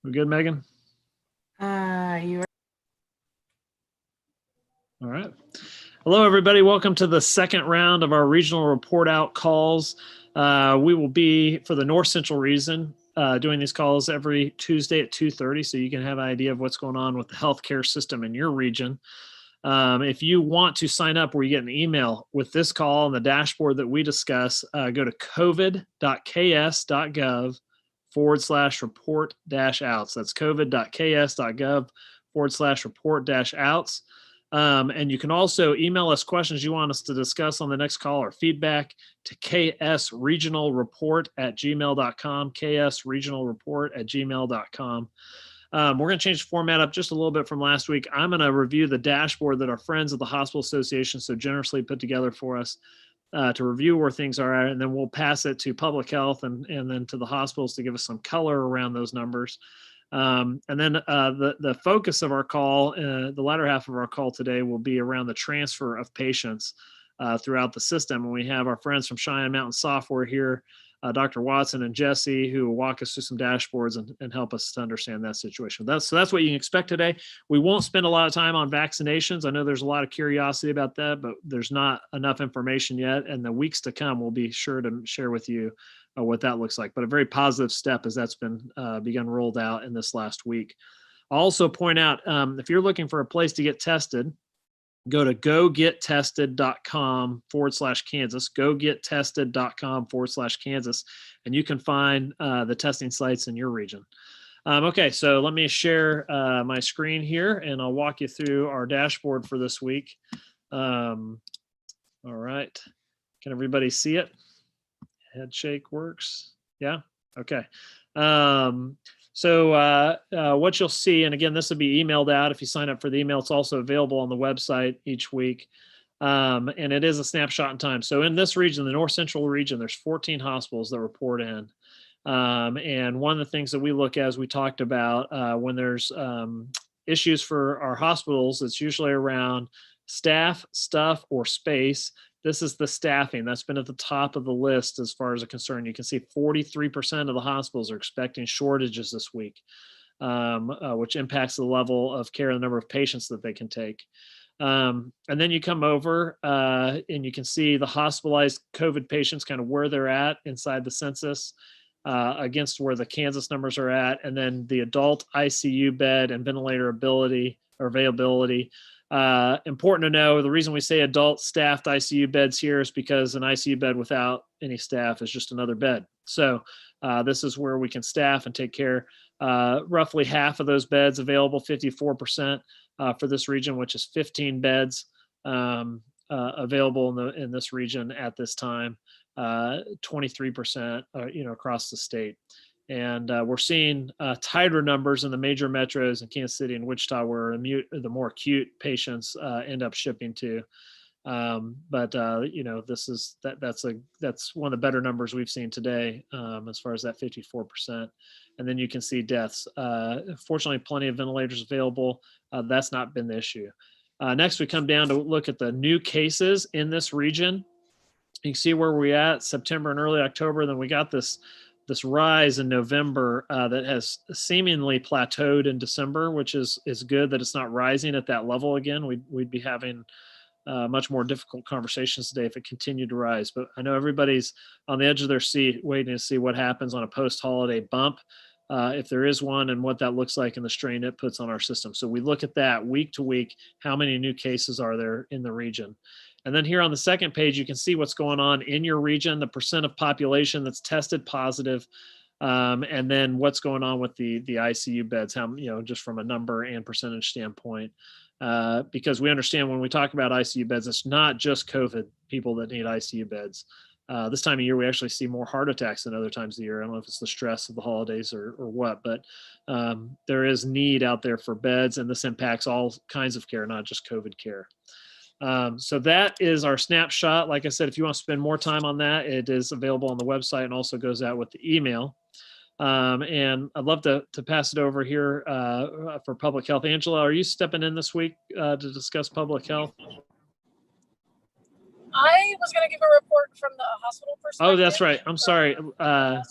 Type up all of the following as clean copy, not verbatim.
We good, Megan? You are. All right. Hello, everybody. Welcome to the second round of our regional report out calls. We will be, for the North Central region, doing these calls every Tuesday at 2:30, so you can have an idea of what's going on with the healthcare system in your region. If you want to sign up where you get an email with this call and the dashboard that we discuss, go to covid.ks.gov/report-outs. That's covid.ks.gov/report-outs. And you can also email us questions you want us to discuss on the next call or feedback to ksregionalreport@gmail.com, ksregionalreport@gmail.com. We're going to change the format up just a little bit from last week. I'm going to review the dashboard that our friends at the Hospital Association so generously put together for us to review where things are at, and then we'll pass it to public health and then to the hospitals to give us some color around those numbers. And then the focus of our call, the latter half of our call today, will be around the transfer of patients throughout the system. And we have our friends from Cheyenne Mountain Software here, Dr. Watson and Jesse, who will walk us through some dashboards and help us to understand that situation. So that's what you can expect today. We won't spend a lot of time on vaccinations. I know there's a lot of curiosity about that, but there's not enough information yet. And the weeks to come, we'll be sure to share with you what that looks like. But a very positive step as that's been begun rolled out in this last week. I'll also point out, if you're looking for a place to get tested, go to gogettested.com/Kansas, gogettested.com/Kansas, and you can find the testing sites in your region. Okay, so let me share my screen here, and I'll walk you through our dashboard for this week. All right, can everybody see it? Head shake works. Yeah, okay. So what you'll see, and again, this will be emailed out if you sign up for the email. It's also available on the website each week. And it is a snapshot in time. So in this region, the North Central region, there's 14 hospitals that report in. And one of the things that we look at, as we talked about, when there's issues for our hospitals, it's usually around staff, stuff, or space. This is the staffing. That's been at the top of the list as far as a concern. You can see 43% of the hospitals are expecting shortages this week, which impacts the level of care and the number of patients that they can take. And then you come over and you can see the hospitalized COVID patients, kind of where they're at inside the census against where the Kansas numbers are at, and then the adult ICU bed and ventilator ability or availability. Important to know, the reason we say adult staffed ICU beds here is because an ICU bed without any staff is just another bed. So this is where we can staff and take care. Roughly half of those beds available, 54% for this region, which is 15 beds available in this region at this time, 23% across the state. And we're seeing tighter numbers in the major metros in Kansas City and Wichita, where the more acute patients end up shipping to. But this is that's one of the better numbers we've seen today as far as that 54%. And then you can see deaths. Fortunately, plenty of ventilators available. That's not been the issue. Next, we come down to look at the new cases in this region. You can see where we're at September and early October. Then we got this rise in November that has seemingly plateaued in December, which is good that it's not rising at that level again. We'd be having much more difficult conversations today if it continued to rise. But I know everybody's on the edge of their seat waiting to see what happens on a post-holiday bump, if there is one, and what that looks like and the strain it puts on our system. So we look at that week to week, how many new cases are there in the region. And then here on the second page, you can see what's going on in your region, the percent of population that's tested positive, and then what's going on with the ICU beds, just from a number and percentage standpoint. Because we understand when we talk about ICU beds, it's not just COVID people that need ICU beds. This time of year, we actually see more heart attacks than other times of the year. I don't know if it's the stress of the holidays or what, but there is need out there for beds, and this impacts all kinds of care, not just COVID care. So that is our snapshot. Like I said, if you want to spend more time on that, it is available on the website and also goes out with the email. And I'd love to pass it over here for public health. Angela, are you stepping in this week to discuss public health? I was going to give a report from the hospital perspective. Oh, that's right. I'm sorry. Hospital now.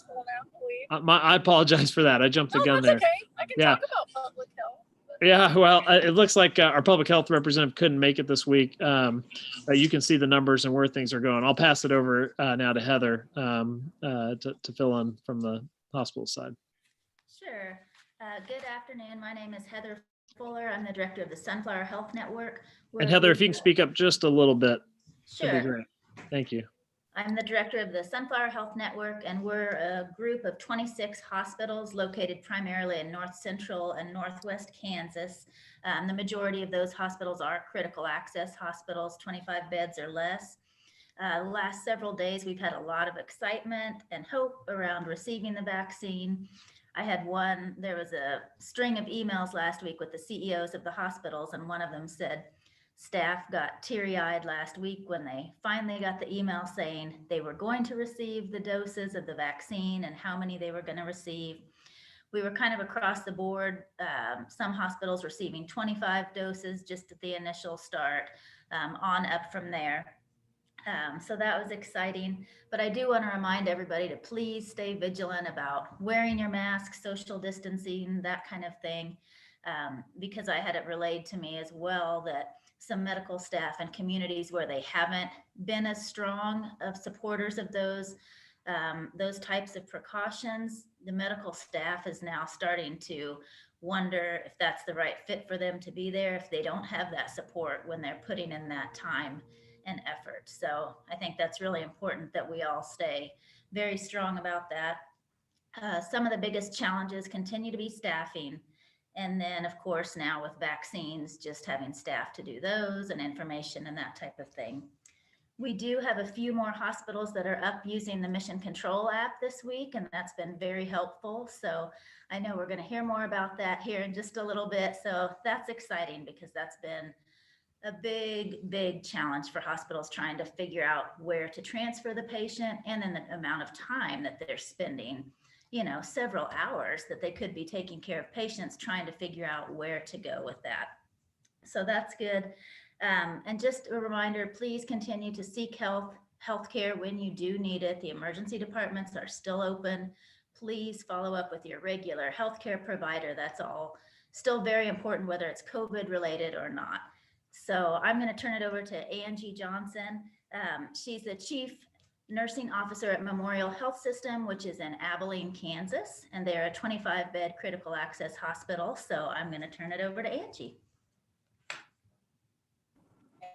We I apologize for that. I jumped the gun that's there. okay. I can Yeah. talk about public health. Yeah, well, it looks like our public health representative couldn't make it this week. You can see the numbers and where things are going. I'll pass it over now to Heather to fill in from the hospital side. Sure. Good afternoon. My name is Heather Fuller. I'm the director of the Sunflower Health Network. And Heather, if you can speak up just a little bit, that'd be Sure. great. Thank you. I'm the director of the Sunflower Health Network, and we're a group of 26 hospitals located primarily in North Central and Northwest Kansas. The majority of those hospitals are critical access hospitals, 25 beds or less. The last several days, we've had a lot of excitement and hope around receiving the vaccine. There was a string of emails last week with the CEOs of the hospitals, and one of them said, staff got teary-eyed last week when they finally got the email saying they were going to receive the doses of the vaccine and how many they were going to receive. We were kind of across the board, some hospitals receiving 25 doses just at the initial start, on up from there. So that was exciting, but I do want to remind everybody to please stay vigilant about wearing your mask, social distancing, that kind of thing, because I had it relayed to me as well that some medical staff and communities where they haven't been as strong of supporters of those types of precautions, the medical staff is now starting to wonder if that's the right fit for them to be there, if they don't have that support when they're putting in that time and effort. So I think that's really important that we all stay very strong about that. Some of the biggest challenges continue to be staffing. And then, of course, now with vaccines, just having staff to do those and information and that type of thing. We do have a few more hospitals that are up using the Mission Control app this week, and that's been very helpful. So I know we're going to hear more about that here in just a little bit. So that's exciting because that's been a big challenge for hospitals trying to figure out where to transfer the patient and then the amount of time that they're spending, several hours that they could be taking care of patients, trying to figure out where to go with that. So that's good. And just a reminder, please continue to seek healthcare when you do need it. The emergency departments are still open. Please follow up with your regular healthcare provider. That's all still very important, whether it's COVID related or not. So I'm going to turn it over to Angie Johnson. She's the Chief Nursing Officer at Memorial Health System, which is in Abilene, Kansas, and they're a 25-bed critical access hospital. So I'm going to turn it over to Angie.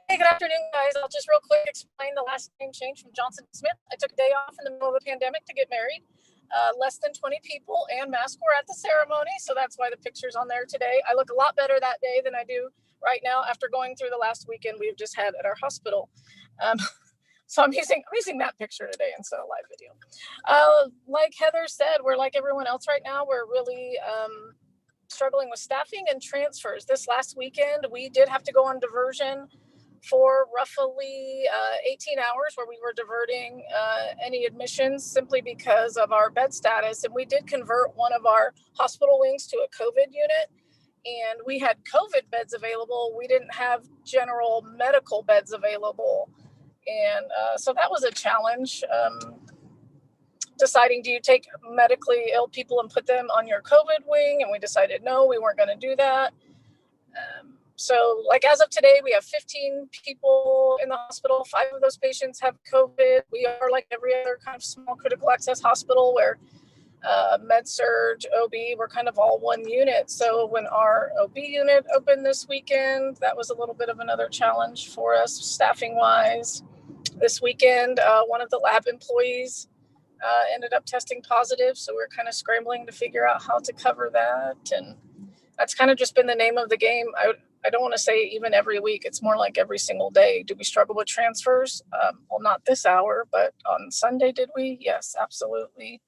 Hey, good afternoon, guys. I'll just real quick explain the last name change from Johnson to Smith. I took a day off in the middle of the pandemic to get married. Less than 20 people and masks were at the ceremony, so that's why the picture's on there today. I look a lot better that day than I do right now after going through the last weekend we've just had at our hospital. So I'm using that picture today instead of live video. Like Heather said, we're like everyone else right now. We're really struggling with staffing and transfers. This last weekend, we did have to go on diversion for roughly 18 hours where we were diverting any admissions simply because of our bed status. And we did convert one of our hospital wings to a COVID unit. And we had COVID beds available. We didn't have general medical beds available. And so that was a challenge. Deciding, do you take medically ill people and put them on your COVID wing? And we decided, no, we weren't going to do that. So like as of today, we have 15 people in the hospital. 5 of those patients have COVID. We are like every other kind of small critical access hospital where med-surg, OB, we're kind of all one unit. So when our OB unit opened this weekend, that was a little bit of another challenge for us staffing wise. This weekend, one of the lab employees ended up testing positive. So we're kind of scrambling to figure out how to cover that. And that's kind of just been the name of the game. I don't want to say even every week. It's more like every single day. Do we struggle with transfers? Well, not this hour, but on Sunday, did we? Yes, absolutely.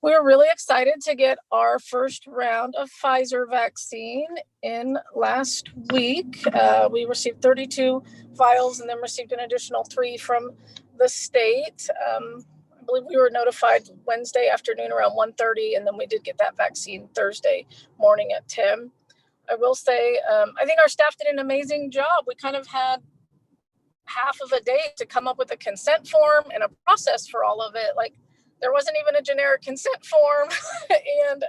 We were really excited to get our first round of Pfizer vaccine in last week. We received 32 vials and then received an additional 3 from the state. I believe we were notified Wednesday afternoon around 1:30, and then we did get that vaccine Thursday morning at 10. I will say, I think our staff did an amazing job. We kind of had half of a day to come up with a consent form and a process for all of it. Like There wasn't even a generic consent form. And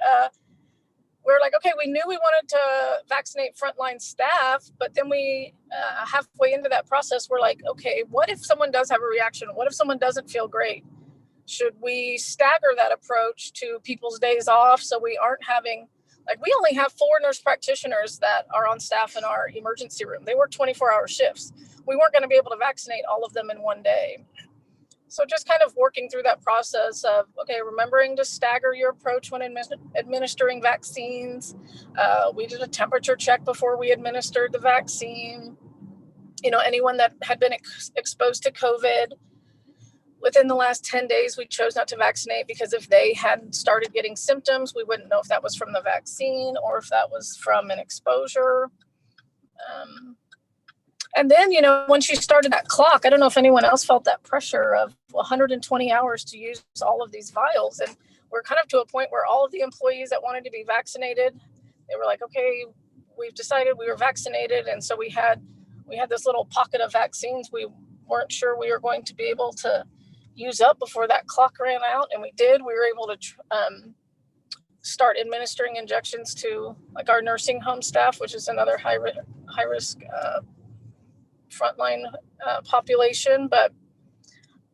we're like, okay, we knew we wanted to vaccinate frontline staff, but then we halfway into that process, we're like, okay, what if someone does have a reaction? What if someone doesn't feel great? Should we stagger that approach to people's days off so we aren't having, like, we only have 4 nurse practitioners that are on staff in our emergency room. They work 24-hour shifts. We weren't going to be able to vaccinate all of them in one day. So just kind of working through that process of, okay, remembering to stagger your approach when administering vaccines. We did a temperature check before we administered the vaccine. You know, anyone that had been exposed to COVID within the last 10 days, we chose not to vaccinate because if they had started getting symptoms, we wouldn't know if that was from the vaccine or if that was from an exposure. And then, you know, once you started that clock, I don't know if anyone else felt that pressure of 120 hours to use all of these vials. And we're kind of to a point where all of the employees that wanted to be vaccinated, they were like, okay, we've decided we were vaccinated. And so we had this little pocket of vaccines we weren't sure we were going to be able to use up before that clock ran out. And we did. We were able to start administering injections to like our nursing home staff, which is another high risk frontline population. But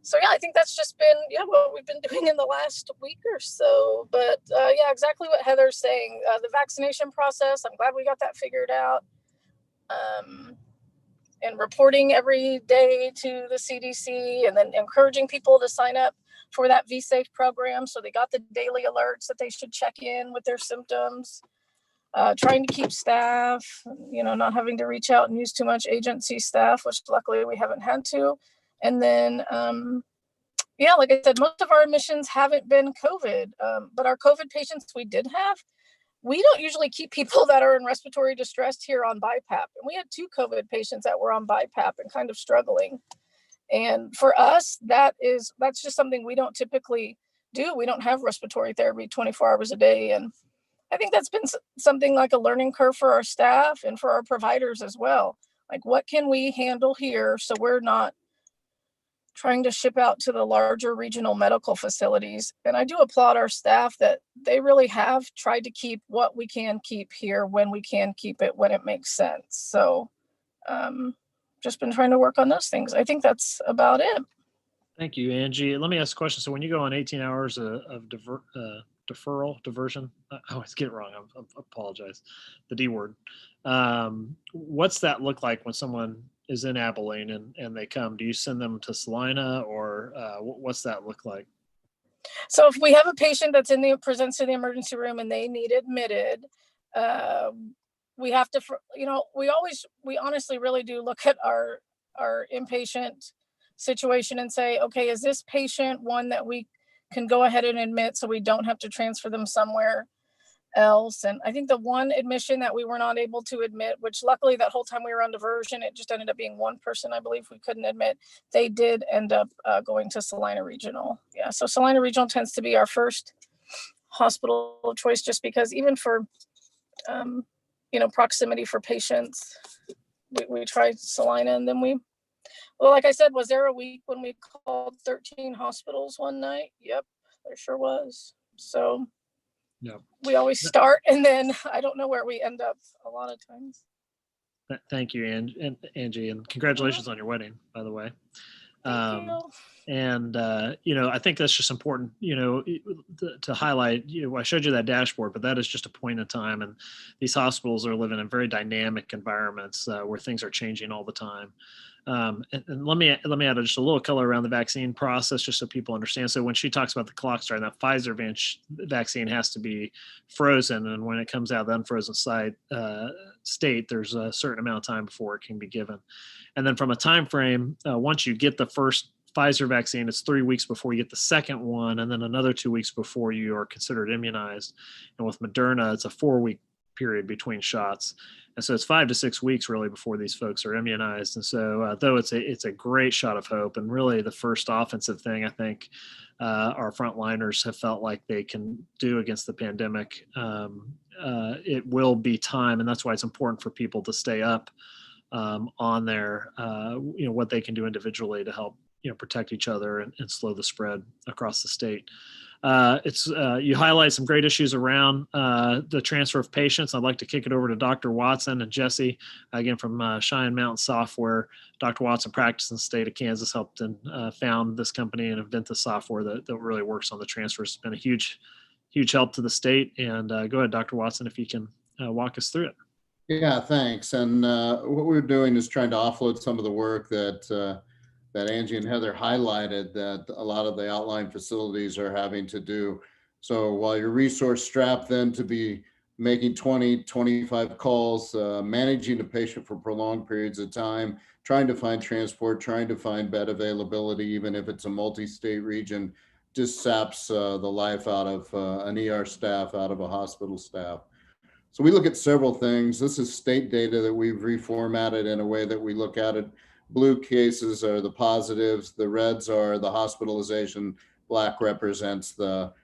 so yeah, I think that's just been what we've been doing in the last week or so. But yeah, exactly what Heather's saying. The vaccination process, I'm glad we got that figured out. And reporting every day to the CDC, and then encouraging people to sign up for that VSafe program so they got the daily alerts that they should check in with their symptoms. Trying to keep staff, you know, not having to reach out and use too much agency staff, which luckily we haven't had to. And then, yeah, like I said, most of our admissions haven't been COVID, but our COVID patients we did have, we don't usually keep people that are in respiratory distress here on BiPAP. And we had 2 COVID patients that were on BiPAP and kind of struggling. And for us, that's just something we don't typically do. We don't have respiratory therapy 24 hours a day. And I think that's been something like a learning curve for our staff and for our providers as well. Like, what can we handle here so we're not trying to ship out to the larger regional medical facilities? And I do applaud our staff that they really have tried to keep what we can keep here when we can keep it, when it makes sense. So just been trying to work on those things. I think that's about it. Thank you, Angie. Let me ask a question. So when you go on 18 hours of diversion, I always get it wrong. I apologize. The D word. What's that look like when someone is in Abilene and they come? Do you send them to Salina, or what's that look like? So if we have a patient that's presents to the emergency room and they need admitted, we have to, you know, we honestly really do look at our inpatient situation and say, okay, is this patient one that we can go ahead and admit so we don't have to transfer them somewhere else? And I think the one admission that we were not able to admit, which luckily that whole time we were on diversion, it just ended up being one person I believe we couldn't admit. They did end up going to Salina Regional. Yeah, so Salina Regional tends to be our first hospital of choice, just because even for you know, proximity for patients, we tried Salina. And then well, like I said, was there a week when we called 13 hospitals one night? Yep, there sure was. So yeah, we always start and then I don't know where we end up a lot of times. Thank you, Angie, and congratulations on your wedding, by the way. Thank you. And you know, I think that's just important, you know, to highlight. You know, I showed you that dashboard, but that is just a point in time, and these hospitals are living in very dynamic environments where things are changing all the time. And let me add just a little color around the vaccine process, just so people understand. So when she talks about the clock starting, that Pfizer vaccine has to be frozen, and when it comes out of the unfrozen state, there's a certain amount of time before it can be given. And then from a time frame, once you get the first Pfizer vaccine, it's 3 weeks before you get the second one, and then another 2 weeks before you are considered immunized. And with Moderna, it's a 4-week period between shots. And so it's 5 to 6 weeks really before these folks are immunized. And so though it's a great shot of hope, and really the first offensive thing I think our frontliners have felt like they can do against the pandemic, it will be time. And that's why it's important for people to stay up on their, you know, what they can do individually to help protect each other and slow the spread across the state. You highlight some great issues around the transfer of patients. I'd like to kick it over to Dr. Watson and Jesse, again from Cheyenne Mountain Software. Dr. Watson practiced in the state of Kansas, helped and found this company and invented software that really works on the transfers. It's been a huge help to the state. And go ahead, Dr. Watson, if you can walk us through it. Yeah, thanks. And what we're doing is trying to offload some of the work that Angie and Heather highlighted that a lot of the outlying facilities are having to do. So while you're resource strapped then to be making 20, 25 calls, managing a patient for prolonged periods of time, trying to find transport, trying to find bed availability, even if it's a multi-state region, just saps the life out of an ER staff, out of a hospital staff. So we look at several things. This is state data that we've reformatted in a way that we look at it. Blue cases are the positives, the reds are the hospitalization, black represents the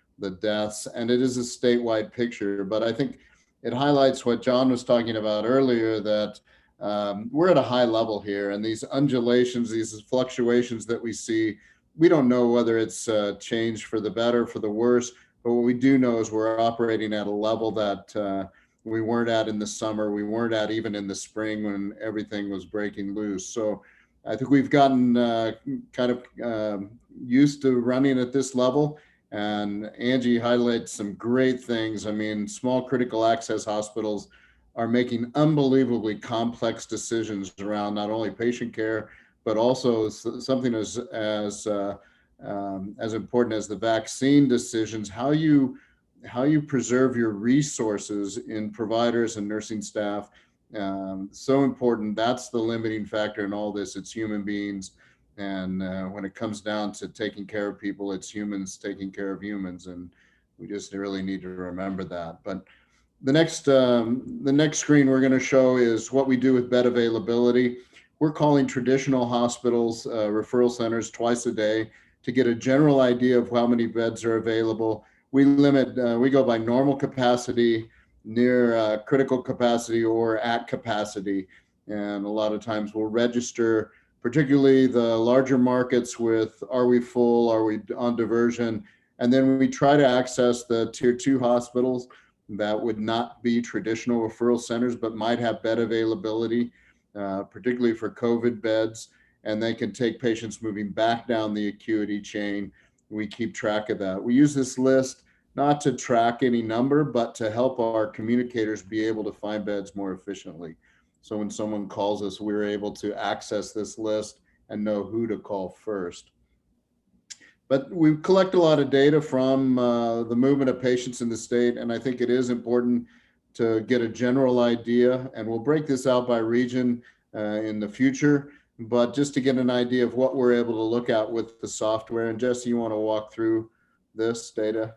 deaths, and it is a statewide picture. But I think it highlights what John was talking about earlier, that we're at a high level here, and these undulations, these fluctuations that we see, we don't know whether it's changed for the better, for the worse, but what we do know is we're operating at a level that we weren't at in the summer, we weren't at even in the spring when everything was breaking loose. So I think we've gotten kind of used to running at this level, and Angie highlights some great things. I mean, small critical access hospitals are making unbelievably complex decisions around not only patient care, but also something as important as the vaccine decisions, how you preserve your resources in providers and nursing staff. So important. That's the limiting factor in all this. It's human beings. And when it comes down to taking care of people, it's humans taking care of humans. And we just really need to remember that. But the next screen we're going to show is what we do with bed availability. We're calling traditional hospitals, referral centers twice a day to get a general idea of how many beds are available. We go by normal capacity, near critical capacity, or at capacity. And a lot of times we'll register, particularly the larger markets, with are we full, are we on diversion? And then we try to access the tier 2 hospitals that would not be traditional referral centers, but might have bed availability, particularly for COVID beds. And they can take patients moving back down the acuity chain. We keep track of that. We use this list not to track any number, but to help our communicators be able to find beds more efficiently. So when someone calls us, we're able to access this list and know who to call first. But we collect a lot of data from the movement of patients in the state, and I think it is important to get a general idea, and we'll break this out by region in the future, but just to get an idea of what we're able to look at with the software. And Jesse, you want to walk through this data?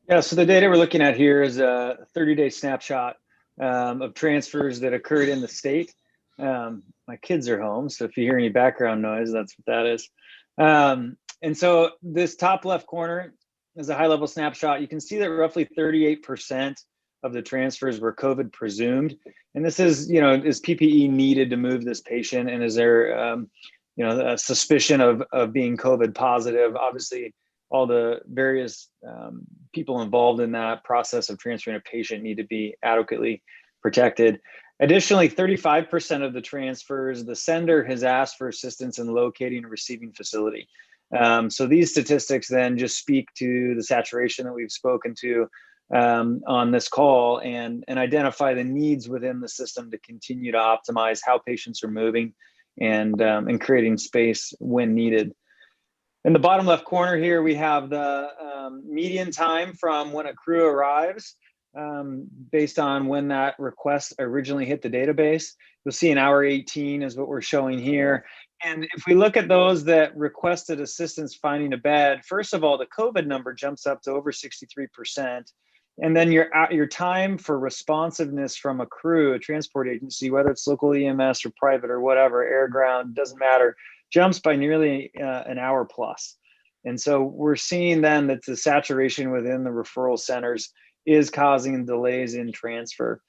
Yeah, so the data we're looking at here is a 30-day snapshot of transfers that occurred in the state. My kids are home, so if you hear any background noise, that's what that is. And so this top left corner is a high-level snapshot. You can see that roughly 38% of the transfers were COVID presumed. And this is, is PPE needed to move this patient? And is there, a suspicion of being COVID positive? Obviously, all the various people involved in that process of transferring a patient need to be adequately protected. Additionally, 35% of the transfers, the sender has asked for assistance in locating a receiving facility. So these statistics then just speak to the saturation that we've spoken to on this call and identify the needs within the system to continue to optimize how patients are moving and creating space when needed. In the bottom left corner here, we have the median time from when a crew arrives based on when that request originally hit the database. You'll see an hour 18 is what we're showing here. And if we look at those that requested assistance finding a bed, first of all, the COVID number jumps up to over 63%. And then your time for responsiveness from a crew, a transport agency, whether it's local EMS or private or whatever, air, ground, doesn't matter, jumps by nearly an hour plus. And so we're seeing then that the saturation within the referral centers is causing delays in transfer.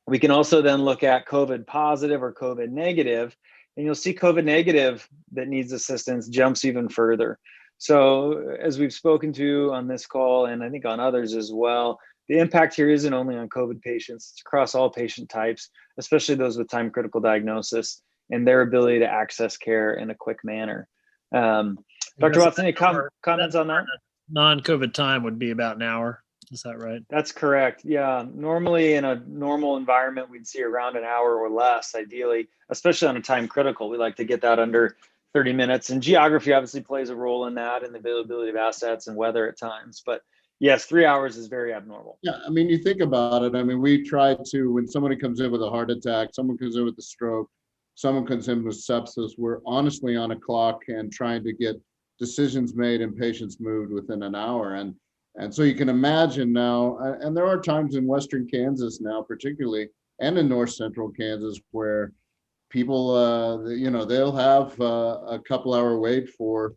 We can also then look at COVID positive or COVID negative. and you'll see COVID negative that needs assistance jumps even further. So as we've spoken to on this call, and I think on others as well, the impact here isn't only on COVID patients, it's across all patient types, especially those with time critical diagnosis and their ability to access care in a quick manner. Dr. Watson, any comments on that? Non-COVID time would be about an hour. Is that right? That's correct. Yeah. Normally in a normal environment, we'd see around an hour or less, ideally, especially on a time critical. We like to get that under 30 minutes. And geography obviously plays a role in that, and the availability of assets and weather at times. But yes, 3 hours is very abnormal. Yeah, I mean, you think about it. I mean, we try to, when somebody comes in with a heart attack, someone comes in with a stroke, someone comes in with sepsis, we're honestly on a clock and trying to get decisions made and patients moved within an hour. And so you can imagine now, and there are times in Western Kansas now, particularly, and in North Central Kansas, where people, they'll have a couple hour wait for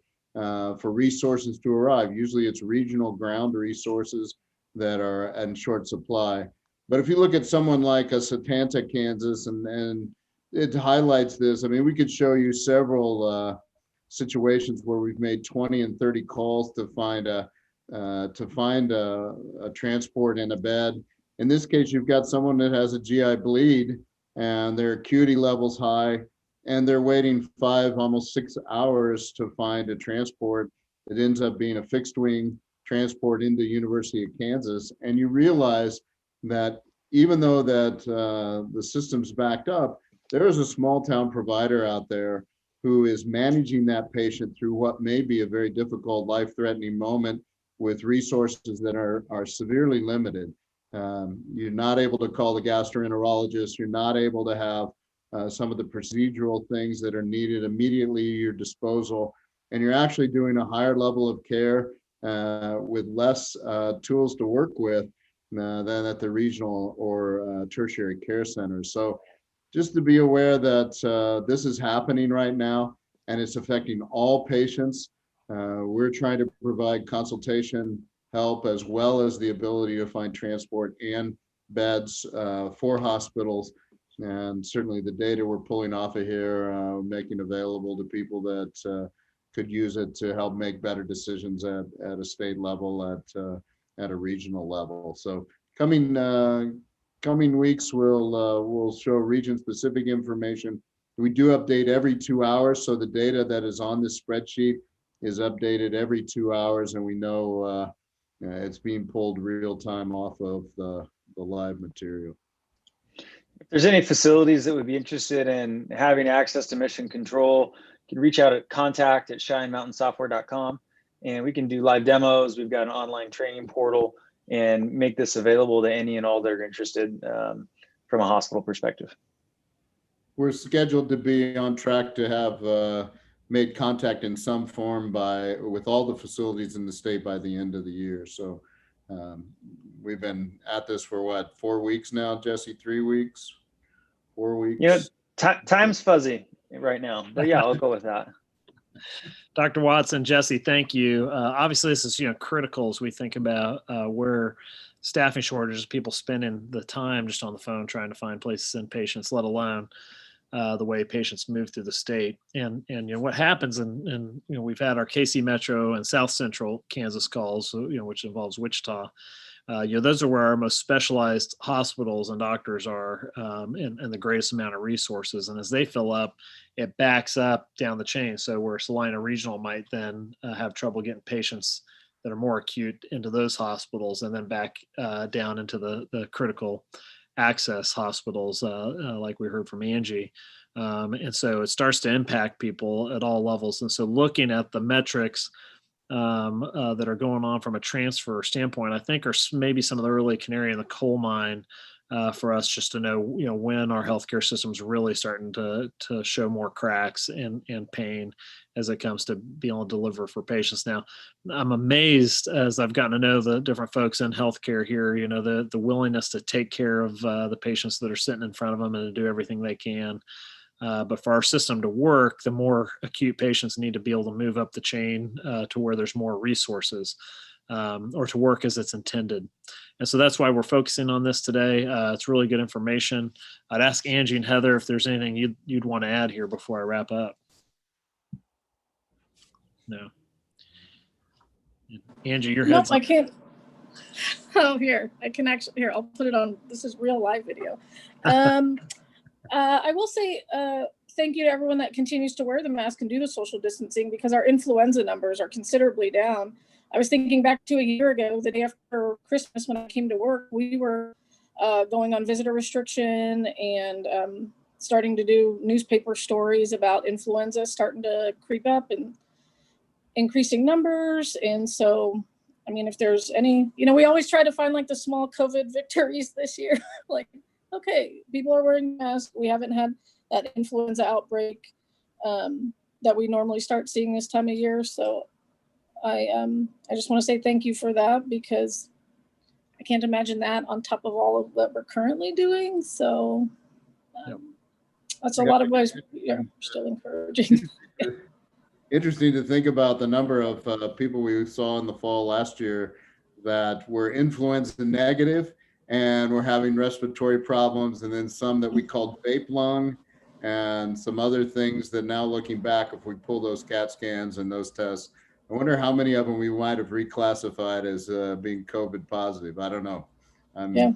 resources to arrive. Usually it's regional ground resources that are in short supply. But if you look at someone like a Satanta, Kansas, and it highlights this, I mean, we could show you several situations where we've made 20 and 30 calls to find a transport in a bed. In this case, you've got someone that has a GI bleed and their acuity level's high, and they're waiting 5, almost 6 hours to find a transport. It ends up being a fixed wing transport into University of Kansas. And you realize that even though that the system's backed up, there is a small town provider out there who is managing that patient through what may be a very difficult, life-threatening moment with resources that are severely limited. You're not able to call the gastroenterologist. You're not able to have some of the procedural things that are needed immediately at your disposal. And you're actually doing a higher level of care with less tools to work with than at the regional or tertiary care centers. So just to be aware that this is happening right now and it's affecting all patients. We're trying to provide consultation help as well as the ability to find transport and beds for hospitals. And certainly the data we're pulling off of here, making available to people that could use it to help make better decisions at a state level, at a regional level. So coming weeks, we'll show region-specific information. We do update every 2 hours, so the data that is on this spreadsheet is updated every 2 hours, and we know it's being pulled real time off of the live material. If there's any facilities that would be interested in having access to mission control, you can reach out at contact@shinemountainsoftware.com, and we can do live demos. We've got an online training portal and make this available to any and all that are interested from a hospital perspective. We're scheduled to be on track to have made contact in some form with all the facilities in the state by the end of the year. So we've been at this for what, 4 weeks now, Jesse? 3 weeks, 4 weeks? Yeah, time's fuzzy right now, but yeah, I'll go with that. Dr. Watson, Jesse, thank you. Obviously, this is critical as we think about where staffing shortages, people spending the time just on the phone trying to find places to send patients, let alone the way patients move through the state. And what happens, and we've had our KC Metro and South Central Kansas calls, which involves Wichita. Those are where our most specialized hospitals and doctors are, and the greatest amount of resources. And as they fill up, it backs up down the chain. So where Salina Regional might then have trouble getting patients that are more acute into those hospitals, and then back down into the critical access hospitals, like we heard from Angie. And so it starts to impact people at all levels. And so looking at the metrics that are going on from a transfer standpoint, I think are maybe some of the early canary in the coal mine for us, just to know, when our healthcare system's really starting to show more cracks and pain as it comes to being able to deliver for patients. Now, I'm amazed as I've gotten to know the different folks in healthcare here, the willingness to take care of the patients that are sitting in front of them and to do everything they can But for our system to work, the more acute patients need to be able to move up the chain to where there's more resources or to work as it's intended. And so that's why we're focusing on this today. It's really good information. I'd ask Angie and Heather if there's anything you'd want to add here before I wrap up. No. Angie, your Nope, head's I up. can't. Oh, I can actually, I'll put it on. This is real live video. I will say thank you to everyone that continues to wear the mask and do the social distancing, because our influenza numbers are considerably down. I was thinking back to a year ago, the day after Christmas, when I came to work, we were going on visitor restriction and starting to do newspaper stories about influenza starting to creep up and increasing numbers. And so, I mean, if there's any, we always try to find like the small COVID victories this year. Like, okay, people are wearing masks. We haven't had that influenza outbreak that we normally start seeing this time of year. So I just want to say thank you for that, because I can't imagine that on top of all of what we're currently doing. So that's a lot of ways. Yeah, still encouraging. Interesting to think about the number of people we saw in the fall last year that were influenza negative and were having respiratory problems, and then some that we called vape lung and some other things that now, looking back, if we pull those CAT scans and those tests, I wonder how many of them we might have reclassified as being COVID positive. I don't know. Yeah,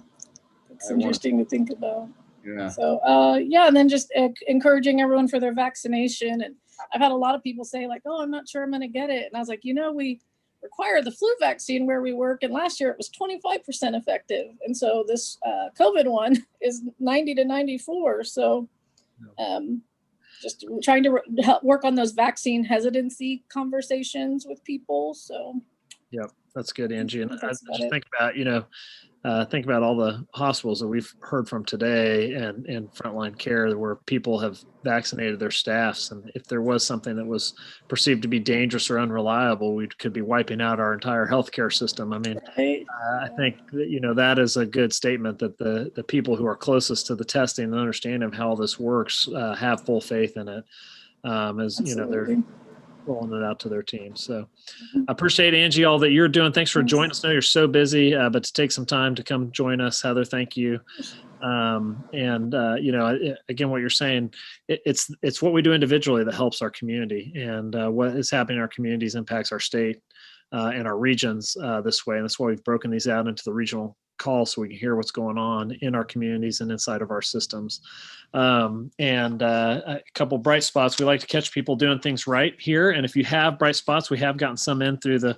it's interesting to think about. Yeah. So and then just encouraging everyone for their vaccination. And I've had a lot of people say like, oh, I'm not sure I'm going to get it. And I was like, we require the flu vaccine where we work, and last year it was 25% effective. And so this COVID one is 90 to 94. So just trying to help work on those vaccine hesitancy conversations with people. So Yep, that's good, Angie. And I That's just about it. think about all the hospitals that we've heard from today and frontline care where people have vaccinated their staffs. And if there was something that was perceived to be dangerous or unreliable, we could be wiping out our entire healthcare system. I mean, right. I think that, that is a good statement that the people who are closest to the testing and understanding of how this works have full faith in it. As they're Absolutely. rolling it out to their team. So I appreciate, Angie, all that you're doing. Thanks for joining us. I know you're so busy, but to take some time to come join us, Heather, thank you. Again, what you're saying, it's what we do individually that helps our community, and what is happening in our communities impacts our state and our regions this way. And that's why we've broken these out into the regional calls, so we can hear what's going on in our communities and inside of our systems. A couple bright spots. We like to catch people doing things right here. And if you have bright spots, we have gotten some in through the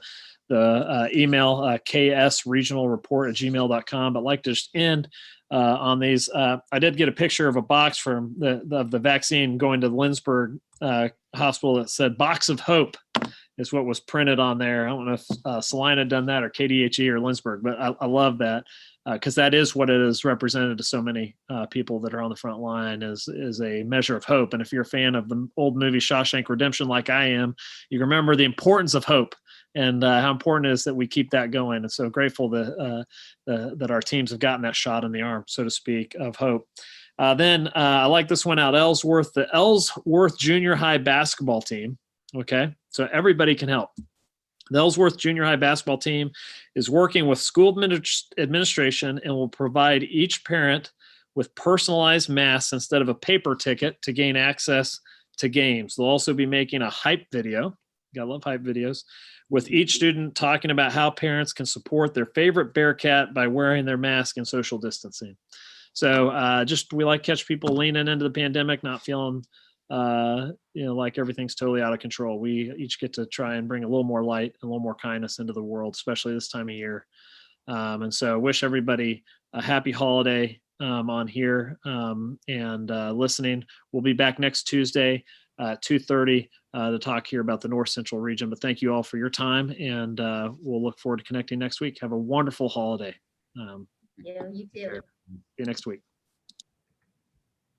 email ksregionalreport@gmail.com. But like to just end on these. I did get a picture of a box from the vaccine going to the Lindsborg hospital that said "Box of Hope" is what was printed on there. I don't know if Salina had done that, or KDHE or Lindsborg, but I love that because that is what it is represented to so many people that are on the front line is a measure of hope. And if you're a fan of the old movie Shawshank Redemption, like I am, you remember the importance of hope and how important it is that we keep that going. And so grateful that our teams have gotten that shot in the arm, so to speak, of hope. Then I like this one out, Ellsworth, the Ellsworth Junior High basketball team. Okay, so everybody can help. The Ellsworth Junior High basketball team is working with school administration and will provide each parent with personalized masks instead of a paper ticket to gain access to games. They'll also be making a hype video. Gotta love hype videos. With each student talking about how parents can support their favorite Bearcat by wearing their mask and social distancing. So we like to catch people leaning into the pandemic, not feeling like everything's totally out of control. We each get to try and bring a little more light and a little more kindness into the world, especially this time of year. And so wish everybody a happy holiday on here and listening. We'll be back next Tuesday at 2:30 to talk here about the North Central region. But thank you all for your time, and we'll look forward to connecting next week. Have a wonderful holiday. You too. See you next week.